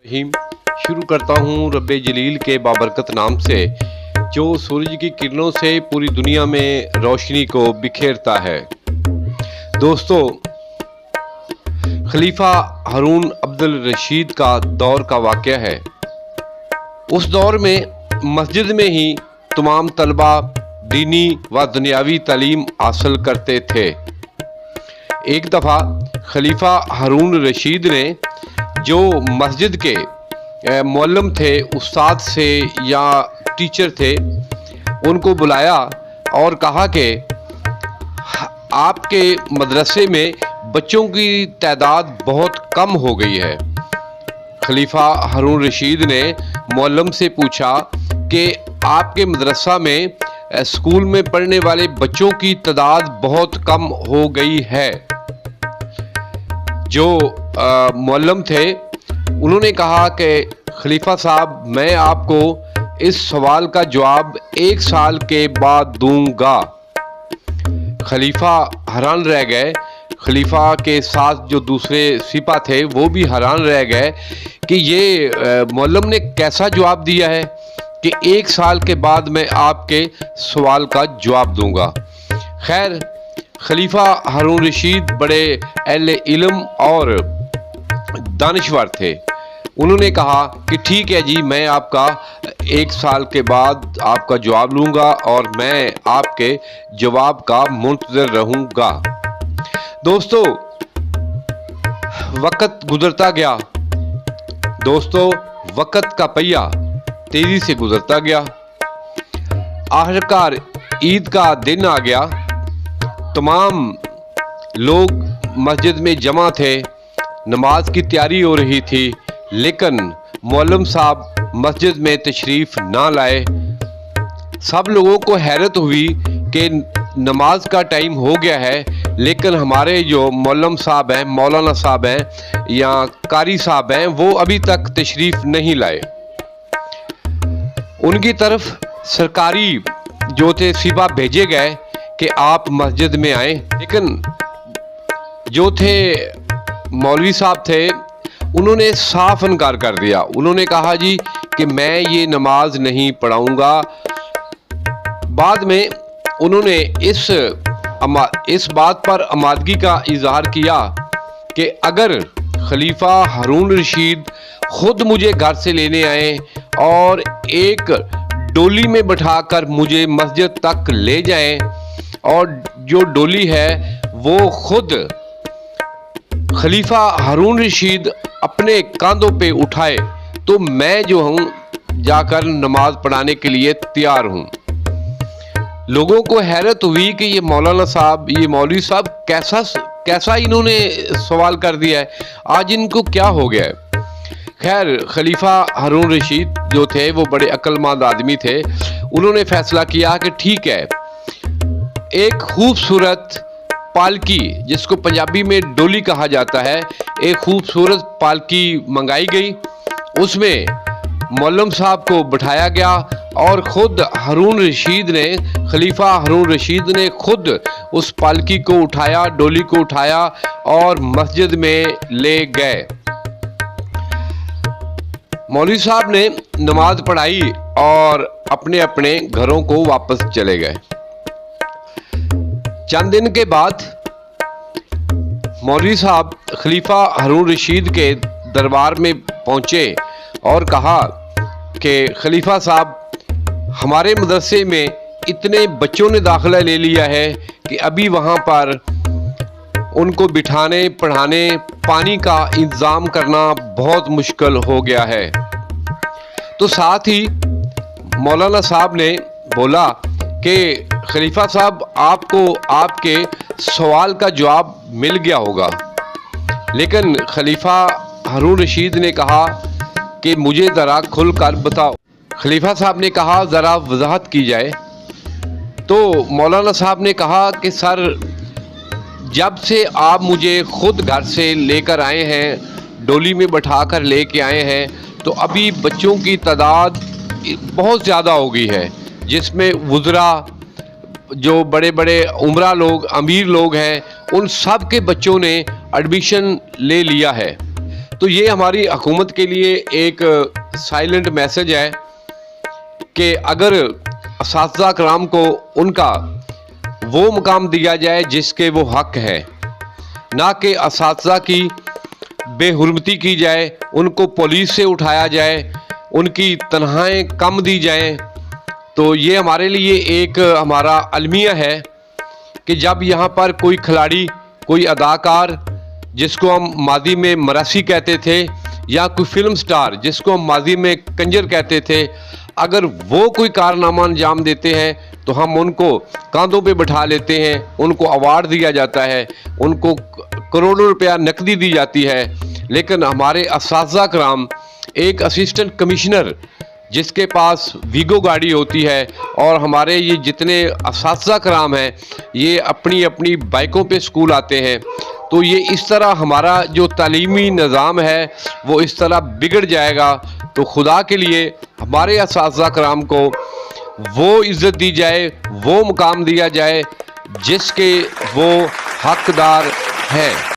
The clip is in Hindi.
रहीम शुरू करता हूँ रब्बे जलील के बाबरकत नाम से जो सूरज की किरणों से पूरी दुनिया में रोशनी को बिखेरता है। दोस्तों, खलीफा हारून अब्दुल रशीद का दौर का वाक़या है। उस दौर में मस्जिद में ही तमाम तलबा दीनी व दुनियावी तालीम हासिल करते थे। एक दफ़ा खलीफा हारून रशीद ने जो मस्जिद के मौलम थे, उस्ताद से या टीचर थे, उनको बुलाया और कहा कि आपके मदरसे में बच्चों की तादाद बहुत कम हो गई है। खलीफा हारून रशीद ने मौलम से पूछा कि आपके मदरसा में स्कूल में पढ़ने वाले बच्चों की तादाद बहुत कम हो गई है। जो मौलम थे उन्होंने कहा कि खलीफा साहब, मैं आपको इस सवाल का जवाब 1 साल के बाद दूंगा। खलीफा हैरान रह गए। खलीफा के साथ जो दूसरे सिपा थे वो भी हैरान रह गए कि ये मौलम ने कैसा जवाब दिया है कि 1 साल के बाद मैं आपके सवाल का जवाब दूंगा। खैर, खलीफा हारून रशीद बड़े अहले इल्म और दानिश्वर थे। उन्होंने कहा कि ठीक है जी, मैं आपका 1 साल के बाद आपका जवाब लूँगा और मैं आपके जवाब का मुंतज़िर रहूँगा। दोस्तों, वक़्त गुज़रता गया। दोस्तों, वक़्त का पहिया तेज़ी से गुज़रता गया। आखिरकार ईद का दिन आ गया। तमाम लोग मस्जिद में जमा थे, नमाज की तैयारी हो रही थी, लेकिन मौलम साहब मस्जिद में तशरीफ़ ना लाए। सब लोगों को हैरत हुई कि नमाज का टाइम हो गया है, लेकिन हमारे जो मौलम साहब हैं, मौलाना साहब हैं या कारी साहब हैं, वो अभी तक तशरीफ़ नहीं लाए। उनकी तरफ सरकारी जो थे सिपा भेजे गए कि आप मस्जिद में आए, लेकिन जो थे मौलवी साहब थे, उन्होंने साफ इनकार कर दिया। उन्होंने कहा जी कि मैं ये नमाज नहीं पढ़ाऊंगा। बाद में उन्होंने इस बात पर आमादगी का इजहार किया कि अगर खलीफा हारून रशीद खुद मुझे घर से लेने आए और एक डोली में बैठाकर मुझे मस्जिद तक ले जाएं और जो डोली है वो खुद खलीफा हारून रशीद अपने कंधों पे उठाए, तो मैं जो हूँ जाकर नमाज पढ़ाने के लिए तैयार हूँ। लोगों को हैरत हुई कि ये मौलाना साहब, ये मौलवी साहब कैसा इन्होंने सवाल कर दिया है, आज इनको क्या हो गया है। खैर, खलीफा हारून रशीद जो थे वो बड़े अक्लमंद आदमी थे। उन्होंने फैसला किया कि ठीक है, एक खूबसूरत पालकी, जिसको पंजाबी में डोली कहा जाता है, एक खूबसूरत पालकी मंगाई गई। उसमें मौलम साहब को बिठाया गया और खुद हारून रशीद ने, खलीफा हारून रशीद ने खुद उस पालकी को उठाया, डोली को उठाया और मस्जिद में ले गए। मौलवी साहब ने नमाज पढ़ाई और अपने अपने घरों को वापस चले गए। चंद दिन के बाद मौलवी साहब खलीफा हारून रशीद के दरबार में पहुंचे और कहा कि खलीफा साहब, हमारे मदरसे में इतने बच्चों ने दाखिला ले लिया है कि अभी वहां पर उनको बिठाने, पढ़ाने, पानी का इंतज़ाम करना बहुत मुश्किल हो गया है। तो साथ ही मौलाना साहब ने बोला कि खलीफा साहब, आपको आपके सवाल का जवाब मिल गया होगा। लेकिन खलीफा हारून रशीद ने कहा कि मुझे ज़रा खुल कर बताओ। खलीफा साहब ने कहा ज़रा वजाहत की जाए। तो मौलाना साहब ने कहा कि सर, जब से आप मुझे खुद घर से लेकर आए हैं, डोली में बैठा कर लेके आए हैं, तो अभी बच्चों की तादाद बहुत ज़्यादा हो गई है, जिसमें वुज़रा, जो बड़े बड़े उमरा लोग, अमीर लोग हैं, उन सब के बच्चों ने एडमिशन ले लिया है। तो ये हमारी हुकूमत के लिए एक साइलेंट मैसेज है कि अगर असातिज़ा कराम को उनका वो मुकाम दिया जाए जिसके वो हक है, ना कि असातिज़ा की बेहुरमती की जाए, उनको पुलिस से उठाया जाए, उनकी तनख्वाहें कम दी जाएं। तो ये हमारे लिए एक हमारा अलमिया है कि जब यहाँ पर कोई खिलाड़ी, कोई अदाकार जिसको हम मादी में मरासी कहते थे, या कोई फिल्म स्टार जिसको हम मादी में कंजर कहते थे, अगर वो कोई कारनामा अंजाम देते हैं तो हम उनको कांधों पे बिठा लेते हैं, उनको अवार्ड दिया जाता है, उनको करोड़ों रुपया नकदी दी जाती है। लेकिन हमारे असातिज़ा कराम, एक असिस्टेंट कमिश्नर जिसके पास वीगो गाड़ी होती है, और हमारे ये जितने असातिज़ा कराम हैं ये अपनी अपनी बाइकों पे स्कूल आते हैं, तो ये इस तरह हमारा जो तालीमी निज़ाम है वो इस तरह बिगड़ जाएगा। तो खुदा के लिए हमारे असातिज़ा कराम को वो इज़्ज़त दी जाए, वो मुकाम दिया जाए जिसके वो हकदार हैं।